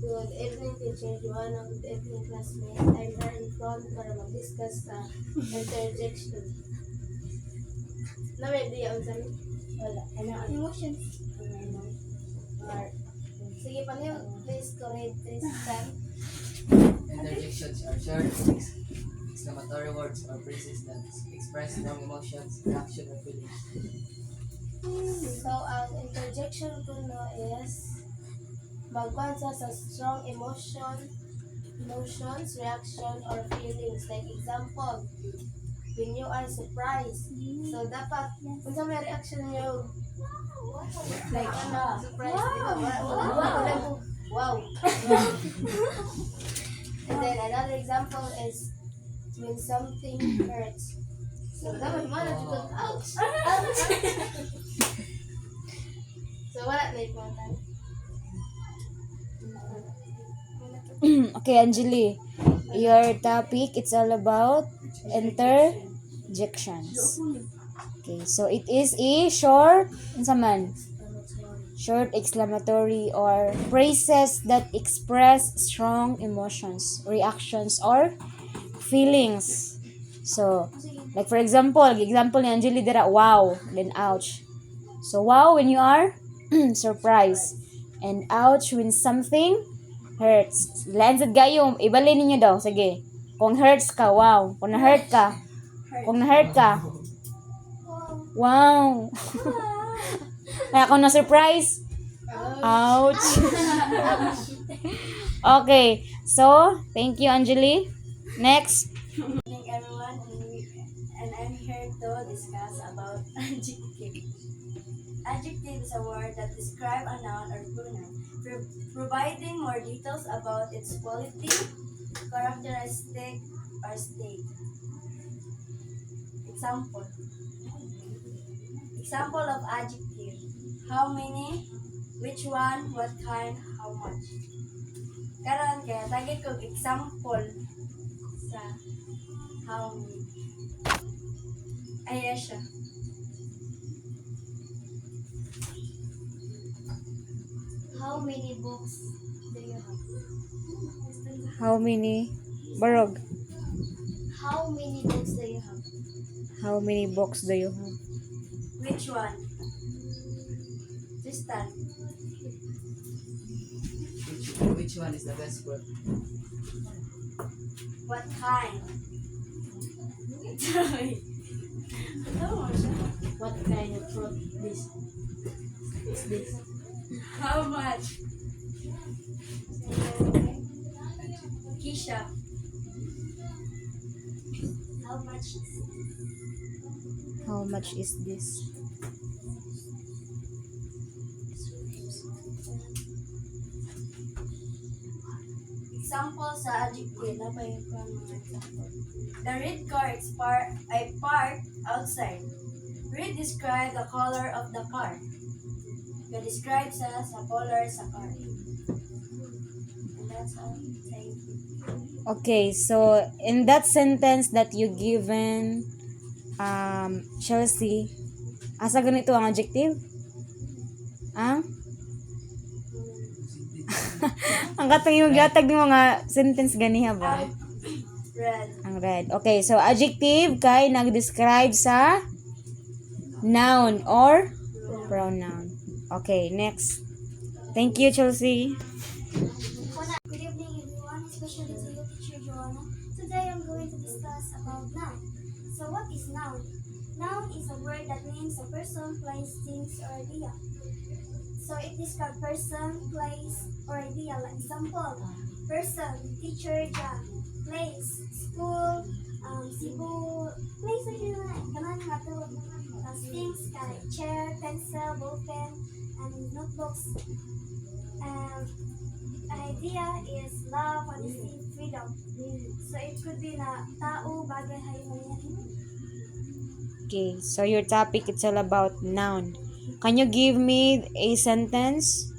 Good evening, teacher Joanna. Good evening, classmates. I'm here in front para mag-discuss sa interjection. May idea on sa'yo? Wala. Ano? Emotions. Or, sige, paano please correct this time? Interjections are short, exclamatory words or phrases that express strong emotions, reaction, or feelings. So, ang interjection ko no is magbansa sa strong emotions, reaction, or feelings. Like example, when you are surprised. So, dapat, kung sa may reaction nyo, like, surprise, di ba? Wow. And then, another example is when something hurts. So, dapat mana juga, ouch! Ouch! So, wala na important. Okay, Anjali, your topic, it's all about interjections. Okay, so it is a short, short exclamatory or phrases that express strong emotions, reactions, or feelings. So, like for example ni Anjali dira, wow, then ouch. So, wow when you are surprised, and ouch when something hurts. Lansad kayo, ibalin ninyo daw, sige. Kung hurts ka, wow. Kung na-hurt ka, wow. Kaya kung na-surprise, ouch. Okay, so, thank you, Anjali. Next. Good evening, everyone, and I'm here to discuss about adjective. Adjective is a word that describes a noun or pronoun, providing more details about its quality, characteristic, or state. Example. Example of adjective. How many, which one, what kind, how much. Karon kaya tagit kong example sa how many. Ayan siya. How many books do you have? How many? Barog. How many books do you have? How many books do you have? Which one? Tristan. Which one is the best word? What kind? Troy. Ano mo siya? What kind of fruit is this? How much? Kisha. How much? How much is this? Example sa adjective. Na ba yung mga example? The red car is parked outside. Red describe the color of the car. The describe sa color sa car. And that's all. Thank you. Okay, so in that sentence that you given, Chelsea, asa ganito ang adjective? Ang katong yung gatag ni mga sentence ganiha ba? Red. Ang red. Okay, so adjective kay nag-describe sa noun or pronoun. Okay, next. Thank you, Chelsea. Good evening, everyone, especially to you, teacher Joanna. Today I'm going to discuss about noun. So what is noun? Noun is a word that names a person, place, things, or idea. So it describes person, place, or idea. Like example, person, teacher, John. Place, school, Cebu. Place na ganan nga to. Things, chair, pencil, ballpen, and notebooks. Idea is love, honesty, freedom. So it could be na tao, bagay, hayop. Okay, so your topic, it's all about noun. Can you give me a sentence?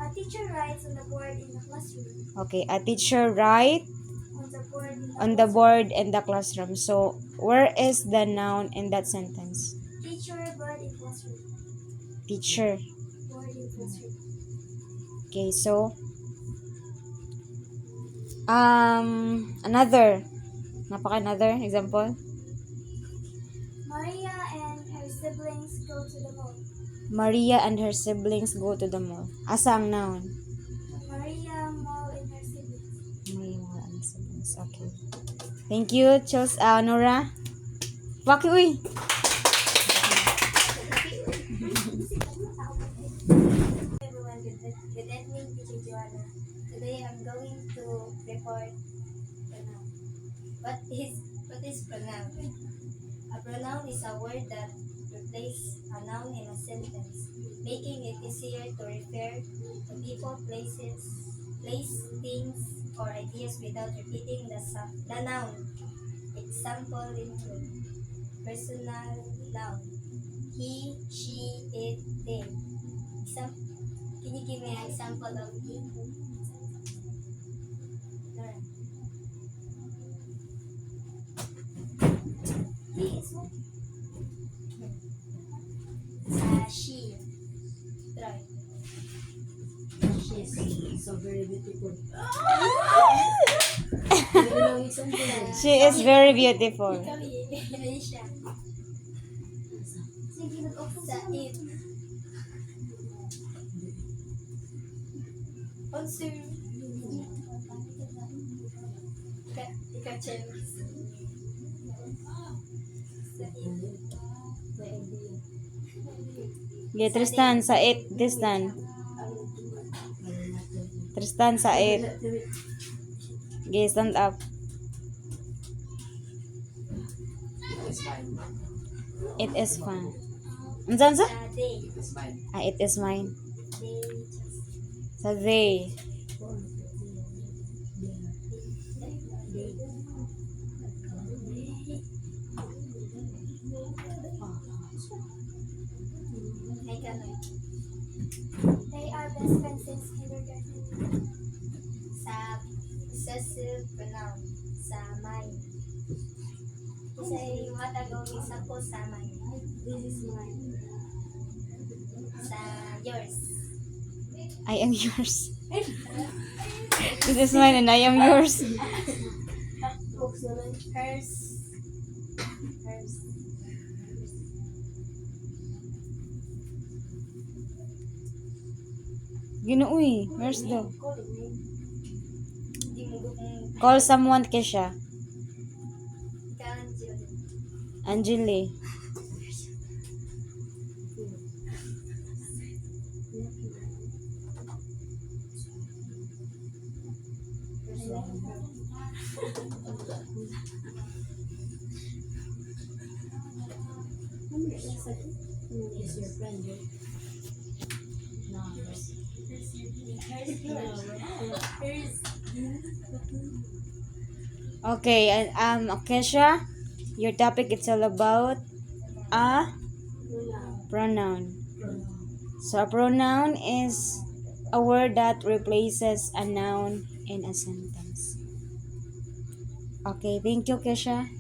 A teacher writes on the board in the classroom. Okay, a teacher write On the board on the board in in the classroom. the classroom. So, where is the noun in that sentence? Teacher, board in classroom. Teacher. Board in classroom. Okay, so Another. Another example. Maria and her siblings go to the mall. Maria and her siblings go to the mall. Asa ang noun? Maria, mall, and her siblings. Maria and siblings. Okay. Thank you, Nora. Waki, uy. Everyone, good evening, Teacher Joanna. Today I'm going to report pronoun. What is pronoun? A pronoun is a word that replaces a noun in a sentence, making it easier to refer to people, place, things, or ideas without repeating the noun. Example include personal noun. He, she, it, they. Can you give me an example of he? Learn. He is what? She. Try. So very beautiful. She is very beautiful. Ikaw, yun siya. Sige, nag-opo Sa it. Also, ikaw, Chinese. Sa it. Okay, Tristan, sa it. Tristan, sa it. Okay, stand up. It's mine. It is fun. Unsan sa? Sa they. It's mine. It is mine. They just. Sa they. Ay, gano'n. They are best friends since kindergarten. Sa possessive pronoun. Sa mine. Kasi matagong example sa mine. This is mine. Sa yours. I am yours. This is mine and I am yours. Hers. Hers. Ginuuy. Where's the? Di mo kung Call someone, Kesha. kanjil. Anjali. Is your friend? Okay, Kesha, your topic is all about a pronoun. So a pronoun is a word that replaces a noun in a sentence. Okay, thank you, Kesha.